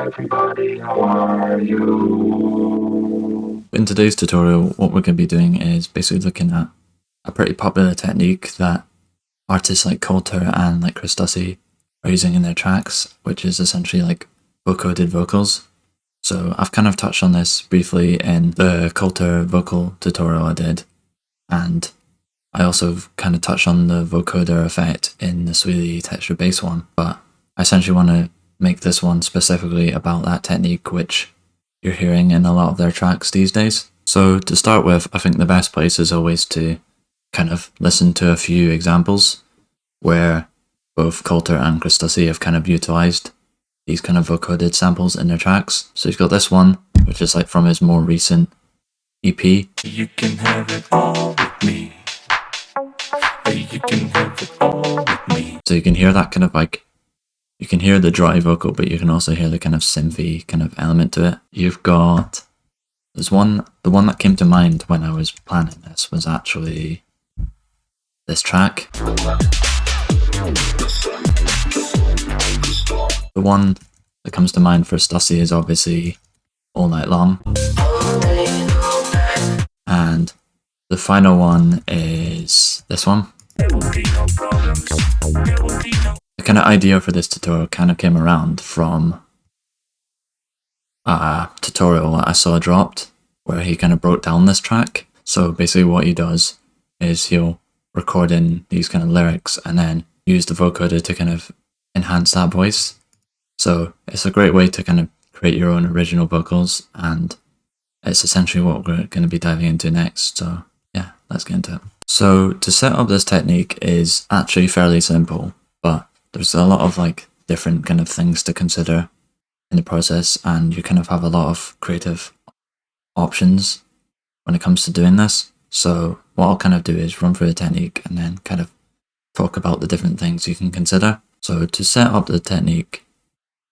Everybody, how are you? In today's tutorial, what we're going to be doing is basically looking at a pretty popular technique that artists like Kolter and like Chris Stussy are using in their tracks, which is essentially like vocoded vocals. So I've kind of touched on this briefly in the Kolter vocal tutorial I did, and I also kind of touched on the vocoder effect in the Sweetie texture bass one, but I essentially want to make this one specifically about that technique which you're hearing in a lot of their tracks these days. So to start with, I think the best place is always to kind of listen to a few examples where both Kolter and Chris Stussy have kind of utilized these kind of vocoded samples in their tracks. So he's got this one, which is like from his more recent EP. You can have it all with me. You can have it all with me. So you can hear that kind of like, you can hear the dry vocal, but you can also hear the kind of synthy kind of element to it. You've got, the one that came to mind when I was planning this was actually this track. The one that comes to mind for Stussy is obviously All Night Long. And the final one is this one. The kind of idea for this tutorial kind of came around from a tutorial that I saw dropped where he kind of broke down this track. So basically what he does is he'll record in these kind of lyrics and then use the vocoder to kind of enhance that voice. So it's a great way to kind of create your own original vocals, and it's essentially what we're going to be diving into next. So yeah, let's get into it. So to set up this technique is actually fairly simple, but there's a lot of like different kind of things to consider in the process, and you kind of have a lot of creative options when it comes to doing this. So what I'll kind of do is run through the technique and then kind of talk about the different things you can consider. So to set up the technique,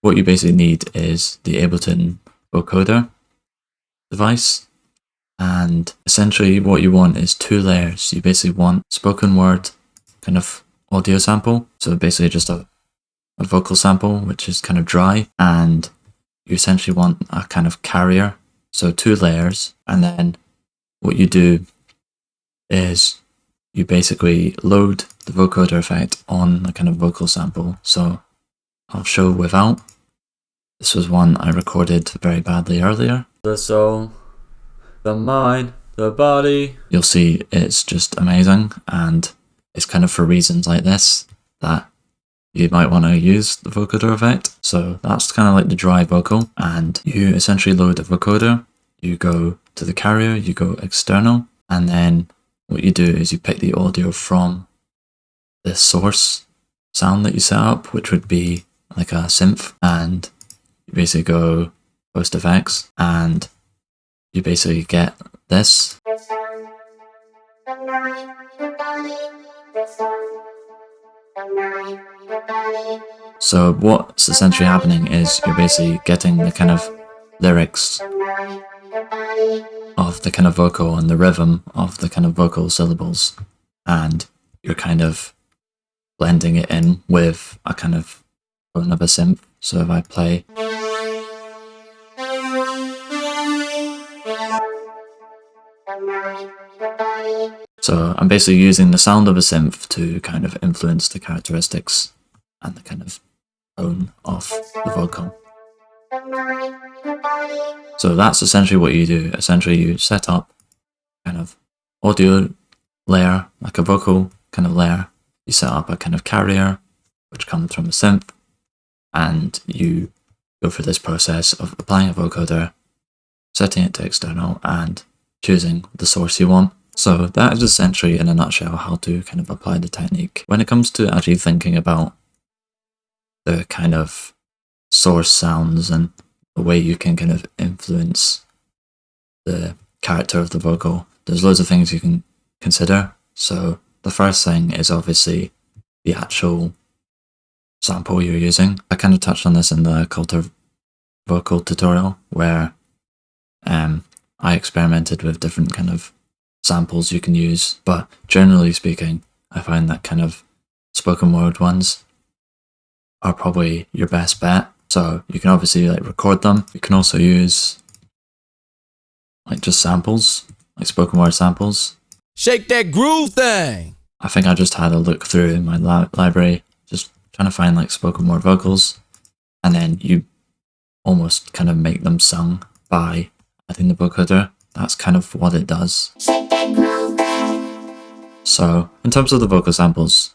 what you basically need is the Ableton vocoder device. And essentially what you want is two layers. You basically want spoken word kind of audio sample. So basically just a vocal sample, which is kind of dry. And you essentially want a kind of carrier. So two layers. And then what you do is you basically load the vocoder effect on the kind of vocal sample. So I'll show without. This was one I recorded very badly earlier. The soul, the mind, the body. You'll see it's just amazing, and it's kind of for reasons like this that you might want to use the vocoder effect. So that's kind of like the dry vocal, and you essentially load the vocoder, you go to the carrier, you go external, and then what you do is you pick the audio from the source sound that you set up, which would be like a synth, and you basically go post effects and you basically get this. So what's essentially happening is you're basically getting the kind of lyrics of the kind of vocal and the rhythm of the kind of vocal syllables, and you're kind of blending it in with a kind of tone of a synth. So if I play, so I'm basically using the sound of a synth to kind of influence the characteristics and the kind of tone of the vocal. So that's essentially what you do. Essentially you set up kind of audio layer, like a vocal kind of layer. You set up a kind of carrier, which comes from a synth, and you go through this process of applying a vocoder, setting it to external, and choosing the source you want. So that is essentially, in a nutshell, how to kind of apply the technique. When it comes to actually thinking about the kind of source sounds and the way you can kind of influence the character of the vocal. There's loads of things you can consider. So the first thing is obviously the actual sample you're using. I kind of touched on this in the Kolter vocal tutorial where I experimented with different kind of samples you can use, but generally speaking, I find that kind of spoken word ones are probably your best bet. So you can obviously like record them. You can also use like just samples, like spoken word samples. Shake that groove thing. I think I just had a look through my library, just trying to find like spoken word vocals, and then you almost kind of make them sung by, I think, the vocoder. That's kind of what it does. So in terms of the vocal samples,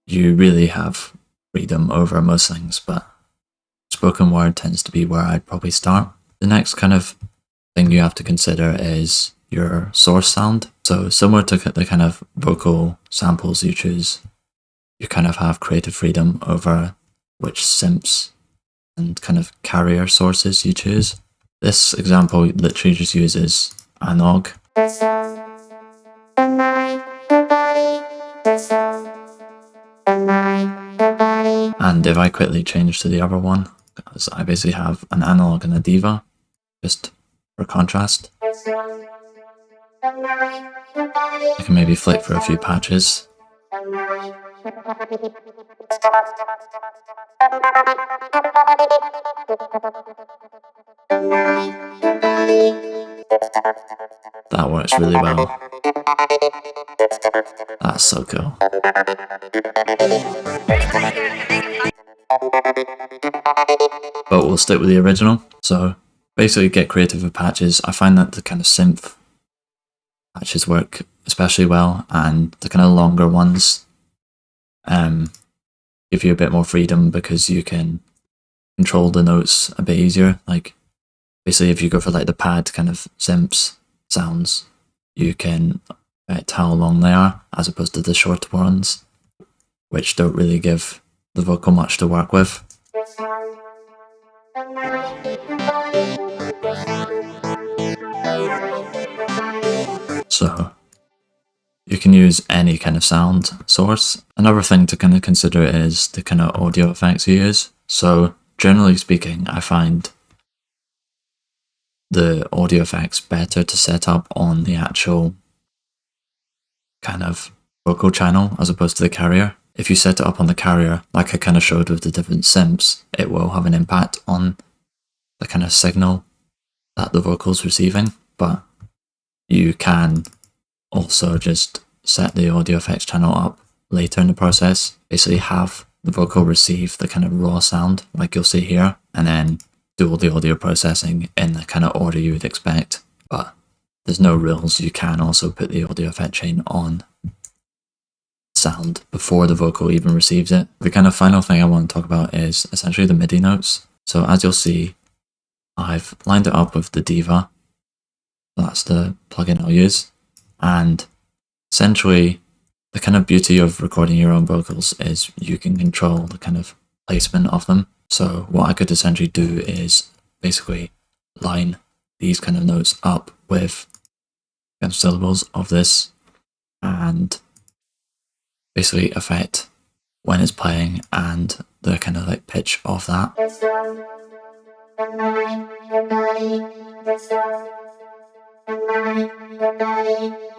you really have freedom over most things, but spoken word tends to be where I'd probably start. The next kind of thing you have to consider is your source sound. So similar to the kind of vocal samples you choose, you kind of have creative freedom over which synths and kind of carrier sources you choose. This example literally just uses analog. And if I quickly change to the other one, because I basically have an analog and a diva, just for contrast. I can maybe flick for a few patches. That works really well. That's so cool. But we'll stick with the original. So basically get creative with patches. I find that the kind of synth patches work especially well, and the kind of longer ones give you a bit more freedom because you can control the notes a bit easier. Like basically if you go for like the pad kind of synths sounds, you can how long they are as opposed to the shorter ones, which don't really give the vocal much to work with. So you can use any kind of sound source. Another thing to kind of consider is the kind of audio effects you use. So generally speaking, I find the audio effects better to set up on the actual kind of vocal channel as opposed to the carrier. If you set it up on the carrier, like I kind of showed with the different synths, it will have an impact on the kind of signal that the vocal's receiving, but you can also just set the audio effects channel up later in the process, basically have the vocal receive the kind of raw sound like you'll see here, and then do all the audio processing in the kind of order you would expect. But there's no rules. You can also put the audio effect chain on sound before the vocal even receives it. The kind of final thing I want to talk about is essentially the MIDI notes. So as you'll see, I've lined it up with the Diva. That's the plugin I'll use. And essentially, the kind of beauty of recording your own vocals is you can control the kind of placement of them. So what I could essentially do is basically line these kind of notes up with kind of syllables of this and basically affect when it's playing and the kind of like pitch of that.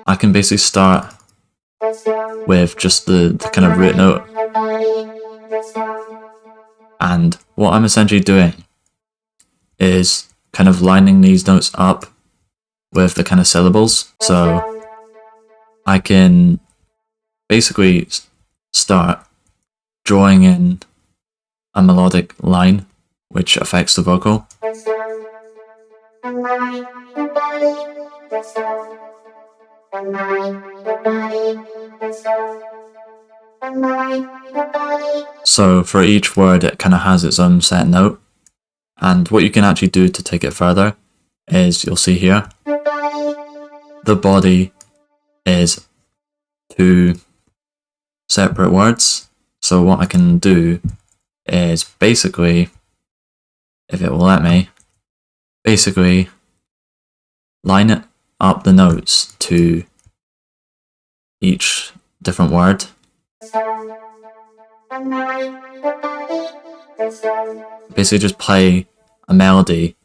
I can basically start with just the kind of root note, and what I'm essentially doing is kind of lining these notes up with the kind of syllables. So I can basically start drawing in a melodic line which affects the vocal. So for each word it kind of has its own set note, and what you can actually do to take it further is, you'll see here, the body is 2 separate words. So what I can do is basically, if it will let me, basically line it up the notes to each different word. Basically just play a melody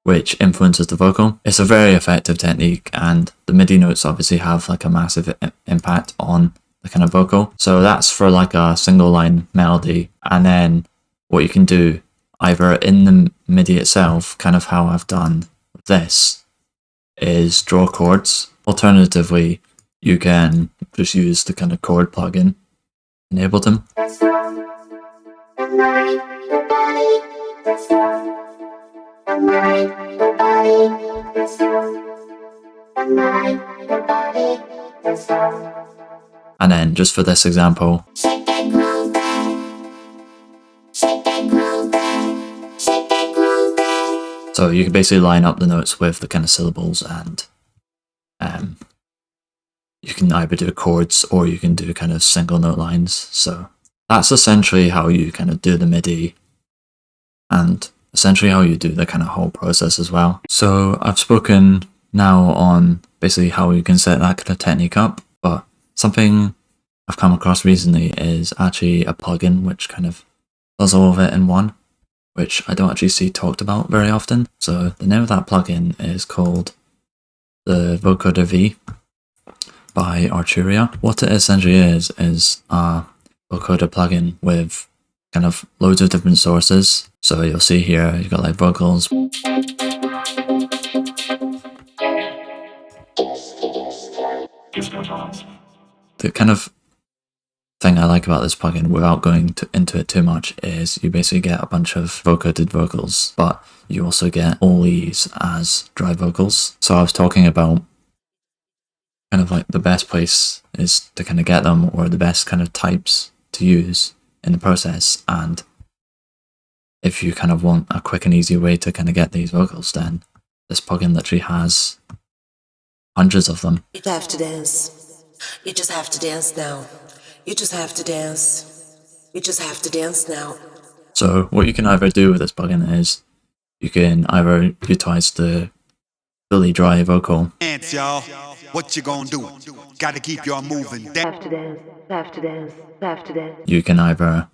which influences the vocal. It's a very effective technique, and the MIDI notes obviously have like a massive impact on the kind of vocal. So that's for like a single line melody. And then what you can do either in the MIDI itself, kind of how I've done with this, is draw chords. Alternatively, you can just use the kind of chord plugin in Ableton. And then just for this example, so you can basically line up the notes with the kind of syllables, and you can either do chords or you can do kind of single note lines. So that's essentially how you kind of do the MIDI, and essentially how you do the kind of whole process as well. So I've spoken now on basically how you can set that kind of technique up, but something I've come across recently is actually a plugin which kind of does all of it in one, which I don't actually see talked about very often. So the name of that plugin is called the Vocoder V by Arturia. What it essentially is a vocoder plugin with kind of loads of different sources. So you'll see here, you've got like vocals. The kind of thing I like about this plugin, without going into it too much, is you basically get a bunch of vocoded vocals, but you also get all these as dry vocals. So I was talking about kind of like the best place is to kind of get them, or the best kind of types to use in the process. And if you kind of want a quick and easy way to kind of get these vocals, then this plugin literally has hundreds of them. You have to dance. You just have to dance now. You just have to dance. You just have to dance now. So what you can either do with this plugin is you can either utilize the fully dry vocal. Dance, y'all. What you gonna do? Gotta keep y'all moving. Have to dance. Have to dance. Have to dance. You can either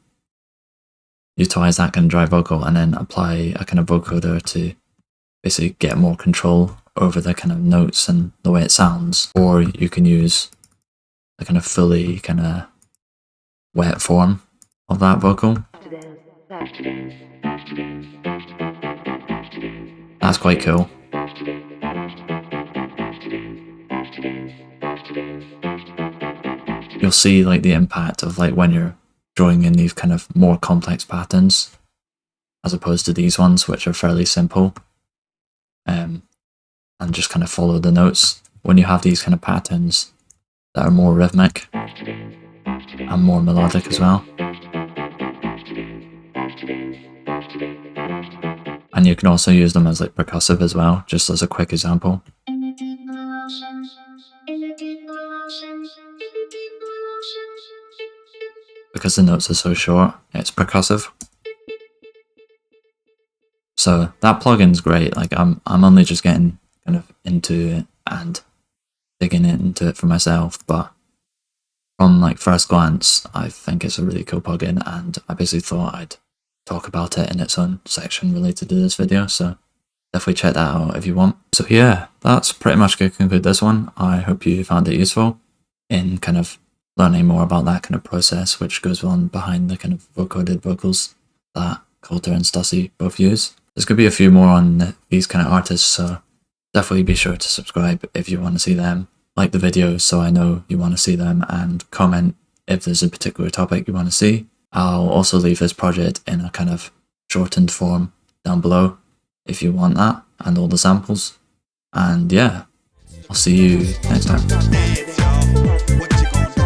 utilize that kind of dry vocal and then apply a kind of vocoder to basically get more control over the kind of notes and the way it sounds, or you can use the kind of fully kind of wet form of that vocal. That's quite cool. You'll see like the impact of like when you're drawing in these kind of more complex patterns as opposed to these ones, which are fairly simple and just kind of follow the notes. When you have these kind of patterns that are more rhythmic and more melodic as well, and you can also use them as like percussive as well, just as a quick example. Because the notes are so short, it's percussive. So that plugin's great. Like I'm only just getting kind of into it and digging into it for myself, but from like first glance, I think it's a really cool plugin, and I basically thought I'd talk about it in its own section related to this video, so definitely check that out if you want. So yeah, that's pretty much going to conclude this one. I hope you found it useful in kind of learning more about that kind of process which goes on behind the kind of vocoded vocals that Kolter and Stussy both use. There's going to be a few more on these kind of artists, so definitely be sure to subscribe if you want to see them. Like the videos so I know you want to see them, and comment if there's a particular topic you want to see. I'll also leave this project in a kind of shortened form down below if you want that, and all the samples. And yeah, I'll see you next time. Dance, y'all. What you gonna do?